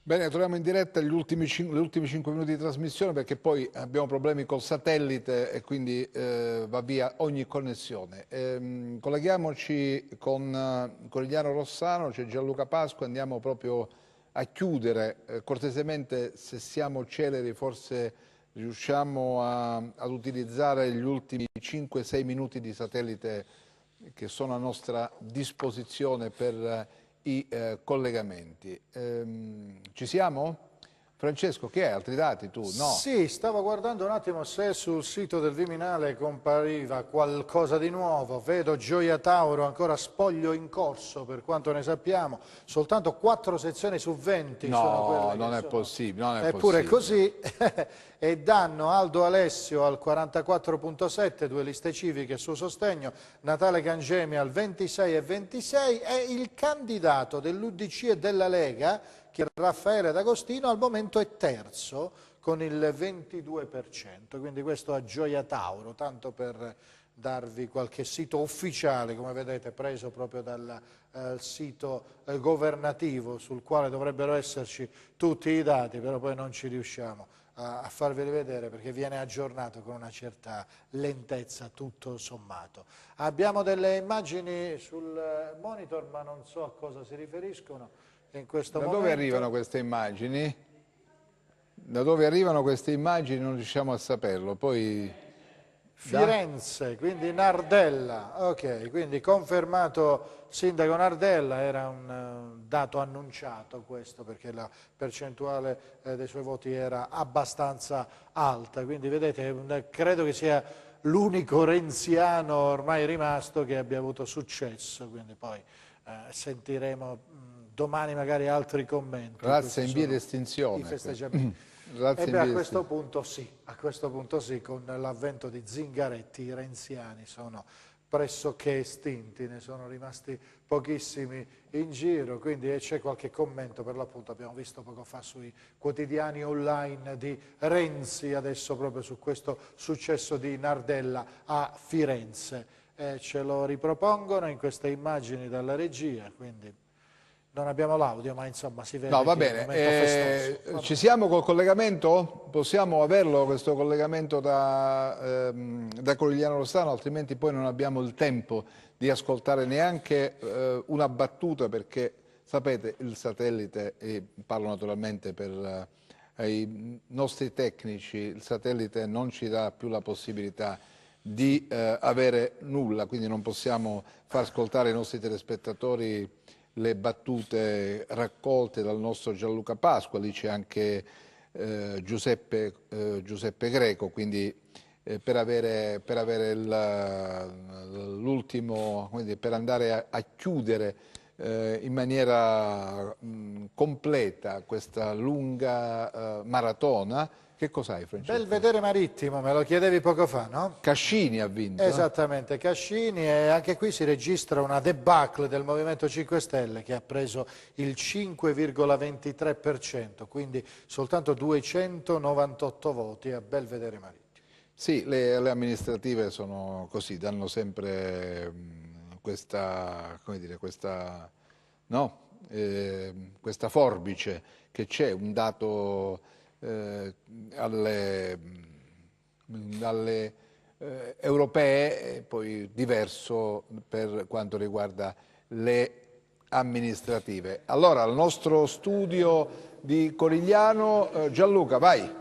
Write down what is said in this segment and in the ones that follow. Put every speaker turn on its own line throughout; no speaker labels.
Bene, torniamo in diretta gli ultimi 5 minuti di trasmissione perché poi abbiamo problemi col satellite e quindi va via ogni connessione. Colleghiamoci con Corigliano Rossano, c'è Gianluca Pasqua, andiamo proprio a chiudere. Cortesemente, se siamo celeri, forse riusciamo ad utilizzare gli ultimi 5-6 minuti di satellite che sono a nostra disposizione per i collegamenti. Ci siamo? Francesco, che hai? Altri dati tu? No.
Sì, stavo guardando un attimo se sul sito del Viminale compariva qualcosa di nuovo. Vedo Gioia Tauro, ancora spoglio in corso per quanto ne sappiamo. Soltanto 4 sezioni su 20 sono quelle
No,
che
non è
sono...
possibile, non è
Eppure
possibile.
così, e danno Aldo Alessio al 44,7, 2 liste civiche su sostegno, Natale Cangemi al 26,26 e il candidato dell'UDC e della Lega, che è Raffaele D'Agostino, al momento è terzo con il 22%, quindi questo a Gioia Tauro, tanto per darvi qualche sito ufficiale, come vedete, preso proprio dal sito governativo sul quale dovrebbero esserci tutti i dati, però poi non ci riusciamo a farveli vedere perché viene aggiornato con una certa lentezza tutto sommato. Abbiamo delle immagini sul monitor ma non so a cosa si riferiscono in questo momento.
Da dove arrivano queste immagini? Da dove arrivano queste immagini non riusciamo a saperlo, poi...
Firenze, quindi Nardella, ok, quindi confermato sindaco Nardella, era un dato annunciato questo perché la percentuale dei suoi voti era abbastanza alta, quindi vedete credo che sia l'unico renziano ormai rimasto che abbia avuto successo, quindi poi sentiremo domani magari altri commenti.
Razza in via di
I
estinzione.
festeggiamenti. E beh, a questo punto sì, con l'avvento di Zingaretti i renziani sono pressoché estinti, ne sono rimasti pochissimi in giro, quindi c'è qualche commento per l'appunto, abbiamo visto poco fa sui quotidiani online di Renzi, adesso proprio su questo successo di Nardella a Firenze. Ce lo ripropongono in queste immagini dalla regia, quindi... Non abbiamo l'audio, ma insomma si vede
No, va
che è un momento
bene.
festoso.
Ci siamo col collegamento? Possiamo averlo questo collegamento da Corigliano Rossano, altrimenti poi non abbiamo il tempo di ascoltare neanche una battuta perché, sapete, il satellite, e parlo naturalmente per i nostri tecnici, il satellite non ci dà più la possibilità di avere nulla, quindi non possiamo far ascoltare ai nostri telespettatori le battute raccolte dal nostro Gianluca Pasqua, lì c'è anche Giuseppe Greco, quindi per avere l'ultimo, per andare a chiudere in maniera completa questa lunga maratona. Che cos'hai, Francesco?
Belvedere Marittimo, me lo chiedevi poco fa, no?
Cascini ha vinto.
Esattamente, Cascini, e anche qui si registra una debacle del Movimento 5 Stelle che ha preso il 5,23%, quindi soltanto 298 voti a Belvedere Marittimo.
Sì, le amministrative sono così, danno sempre questa, come dire, questa, no? Questa forbice che c'è, un dato alle europee e poi diverso per quanto riguarda le amministrative. Allora, al nostro studio di Corigliano, Gianluca, vai.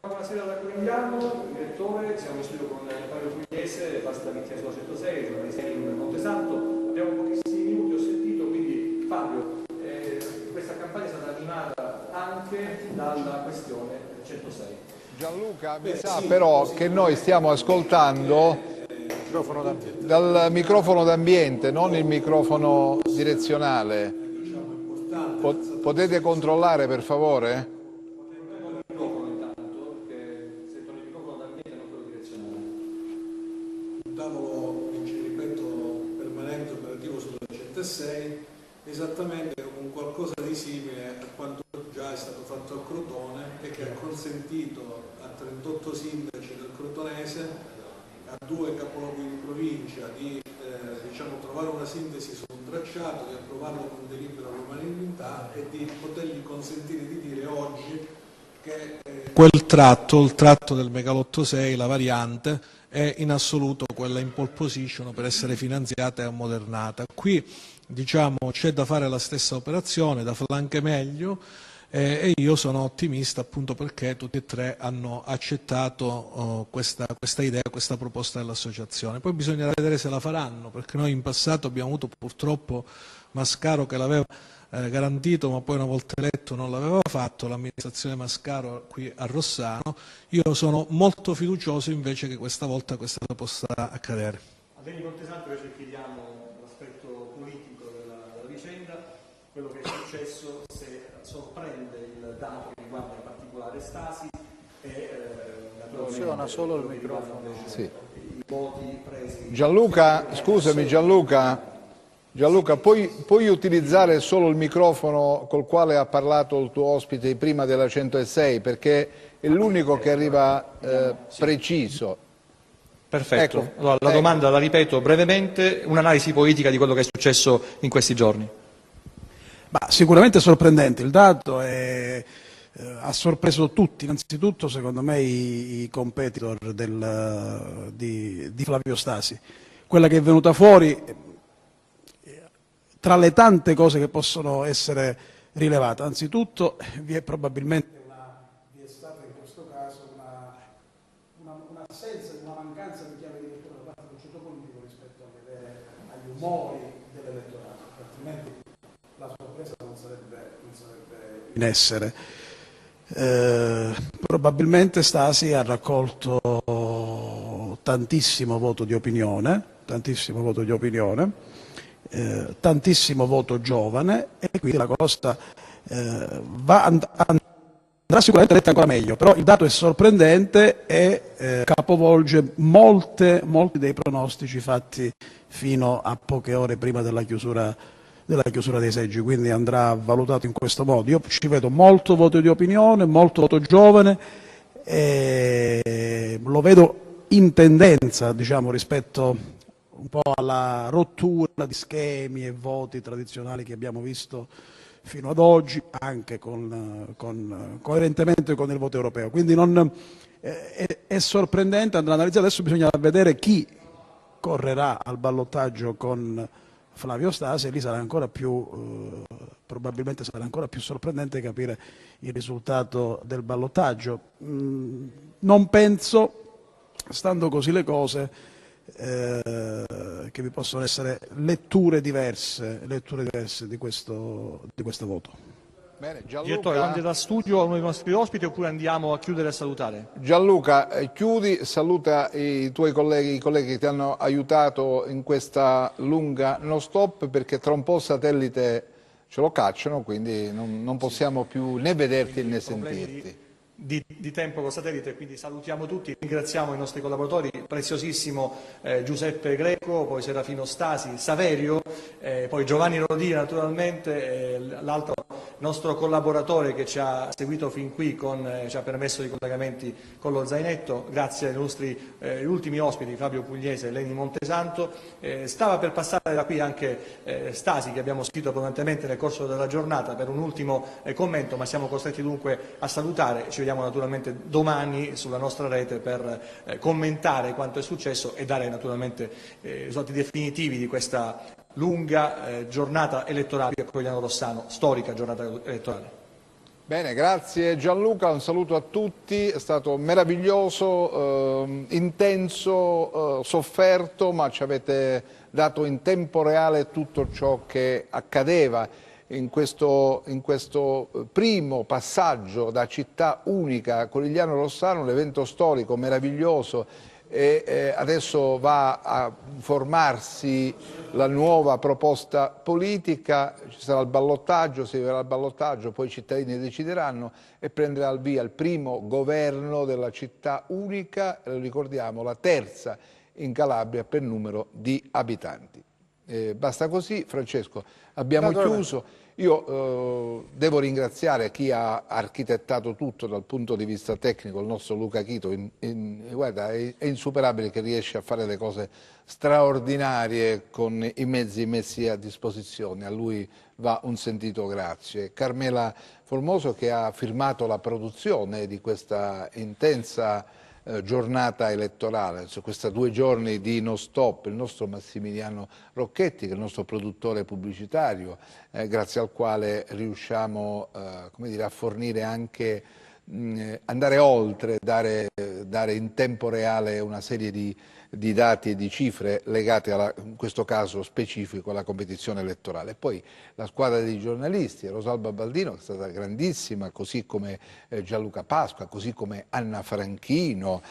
Buonasera da Corigliano, direttore, siamo in studio con Fabio Pugliese, Pasta Vittia sulla 106, giornalista in Montesanto. Abbiamo pochissimi minuti, ho sentito, quindi Fabio, questa campagna è stata animata anche dalla questione 106.
Gianluca, mi sa però che noi stiamo ascoltando dal microfono d'ambiente, non il microfono direzionale. Potete controllare per favore?
Esattamente un qualcosa di simile a quanto già è stato fatto a Crotone e che ha consentito a 38 sindaci del crotonese, a 2 capoluoghi di provincia di diciamo, trovare una sintesi su un tracciato, di approvarlo con delibera all'unanimità e di potergli consentire di dire oggi che quel tratto, il tratto del Megalotto 6, la variante, è in assoluto quella in pole position per essere finanziata e ammodernata. Qui diciamo c'è da fare la stessa operazione, da farla anche meglio, e io sono ottimista appunto perché tutti e tre hanno accettato questa idea, questa proposta dell'associazione. Poi bisognerà vedere se la faranno, perché noi in passato abbiamo avuto purtroppo Mascaro che l'aveva garantito, ma poi una volta eletto non l'aveva fatto, l'amministrazione Mascaro qui a Rossano. Io sono molto fiducioso invece che questa volta questa possa accadere.
A Leni Montesano invece chiediamo l'aspetto politico della vicenda, quello che è successo, se sorprende il dato che riguarda in particolare Stasi e
funziona solo il microfono.
Sì.
i voti presi.
Gianluca, scusami Gianluca, puoi utilizzare solo il microfono col quale ha parlato il tuo ospite prima della 106, perché è l'unico che arriva preciso.
Perfetto,
Ecco,
allora, la domanda la ripeto brevemente, un'analisi politica di quello che è successo in questi giorni.
Sicuramente sorprendente, il dato ha sorpreso tutti, innanzitutto secondo me i competitor di Flavio Stasi. Quella che è venuta fuori, tra le tante cose che possono essere rilevate, anzitutto vi è probabilmente vi è stata in questo caso un'assenza, una mancanza di chiave di lettura da parte del centro politico rispetto agli umori dell'elettorato, altrimenti la sorpresa non sarebbe in essere. Probabilmente Stasi ha raccolto tantissimo voto di opinione, tantissimo voto giovane, e quindi la cosa andrà sicuramente letta ancora meglio, però il dato è sorprendente e capovolge molti dei pronostici fatti fino a poche ore prima della chiusura dei seggi, quindi andrà valutato in questo modo. Io ci vedo molto voto di opinione, molto voto giovane, e lo vedo in tendenza, diciamo, rispetto un po' alla rottura di schemi e voti tradizionali che abbiamo visto fino ad oggi, anche coerentemente con il voto europeo. Quindi è sorprendente, andrà analizzato. Adesso bisogna vedere chi correrà al ballottaggio con Flavio Stasi, e lì sarà ancora più, probabilmente sarà ancora più sorprendente capire il risultato del ballottaggio. Non penso, stando così le cose, che vi possono essere letture diverse di questo voto.
Bene,
Direttore, domande da studio a uno dei nostri ospiti oppure andiamo a chiudere e salutare?
Gianluca, chiudi, saluta i tuoi colleghi, che ti hanno aiutato in questa lunga non stop, perché tra un po' il satellite ce lo cacciano, quindi non possiamo più né vederti né sentirti.
Di tempo con satellite, quindi salutiamo tutti, ringraziamo i nostri collaboratori, preziosissimo Giuseppe Greco, poi Serafino Stasi, Saverio, poi Giovanni Rodì naturalmente, l'altro nostro collaboratore che ci ha seguito fin qui, ci ha permesso i collegamenti con lo zainetto, grazie ai nostri ultimi ospiti Fabio Pugliese e Leni Montesanto. Stava per passare da qui anche Stasi, che abbiamo sentito abbondantemente nel corso della giornata, per un ultimo commento, ma siamo costretti dunque a salutare. Ci vediamo naturalmente domani sulla nostra rete per commentare quanto è successo e dare naturalmente i risultati definitivi di questa lunga giornata elettorale a Cogliano Rossano, storica giornata elettorale.
Bene, grazie Gianluca, un saluto a tutti, è stato meraviglioso, intenso, sofferto, ma ci avete dato in tempo reale tutto ciò che accadeva in questo primo passaggio da città unica a Corigliano Rossano, un evento storico meraviglioso, e adesso va a formarsi la nuova proposta politica, ci sarà il ballottaggio, si verrà al ballottaggio, poi i cittadini decideranno e prenderà il via il primo governo della città unica, lo ricordiamo, la terza in Calabria per numero di abitanti. Basta così, Francesco, abbiamo chiuso. Io devo ringraziare chi ha architettato tutto dal punto di vista tecnico, il nostro Luca Chito, guarda, è insuperabile, che riesce a fare le cose straordinarie con i mezzi messi a disposizione. A lui va un sentito grazie. Carmela Formoso, che ha firmato la produzione di questa intensa giornata elettorale, su questi 2 giorni di non stop, il nostro Massimiliano Rocchetti, che è il nostro produttore pubblicitario, grazie al quale riusciamo come dire, a fornire anche, andare oltre, dare in tempo reale una serie di dati e di cifre legate in questo caso specifico alla competizione elettorale. Poi la squadra dei giornalisti, Rosalba Baldino, che è stata grandissima, così come Gianluca Pasqua, così come Anna Franchino,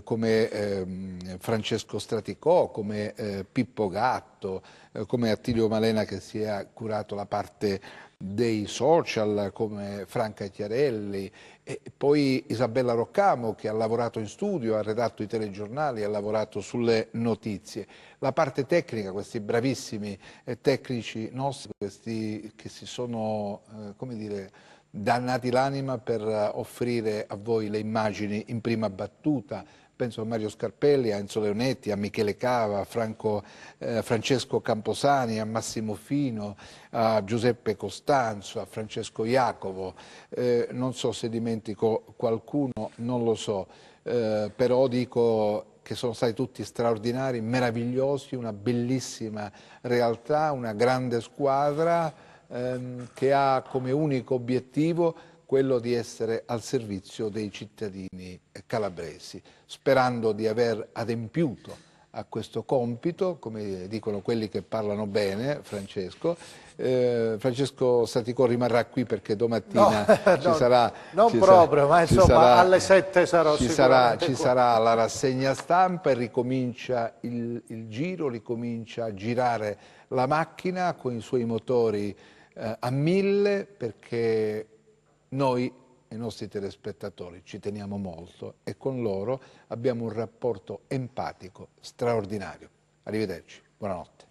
come Francesco Straticò, come Pippo Gatto, come Attilio Malena, che si è curato la parte dei social, come Franca Chiarelli, e poi Isabella Roccamo, che ha lavorato in studio, ha redatto i telegiornali, ha lavorato sulle notizie. La parte tecnica, questi bravissimi tecnici nostri, questi che si sono, come dire, dannati l'anima per offrire a voi le immagini in prima battuta. Penso a Mario Scarpelli, a Enzo Leonetti, a Michele Cava, a Francesco Camposani, a Massimo Fino, a Giuseppe Costanzo, a Francesco Iacovo. Non so se dimentico qualcuno, non lo so, però dico che sono stati tutti straordinari, meravigliosi, una bellissima realtà, una grande squadra che ha come unico obiettivo quello di essere al servizio dei cittadini calabresi, sperando di aver adempiuto a questo compito, come dicono quelli che parlano bene, Francesco. Francesco Straticò rimarrà qui perché domattina ci sarà...
Non proprio, ma insomma alle 7 sarò sicuramente
ci sarà la rassegna stampa e ricomincia il giro, ricomincia a girare la macchina con i suoi motori a 1000, perché noi, i nostri telespettatori, ci teniamo molto e con loro abbiamo un rapporto empatico straordinario. Arrivederci, buonanotte.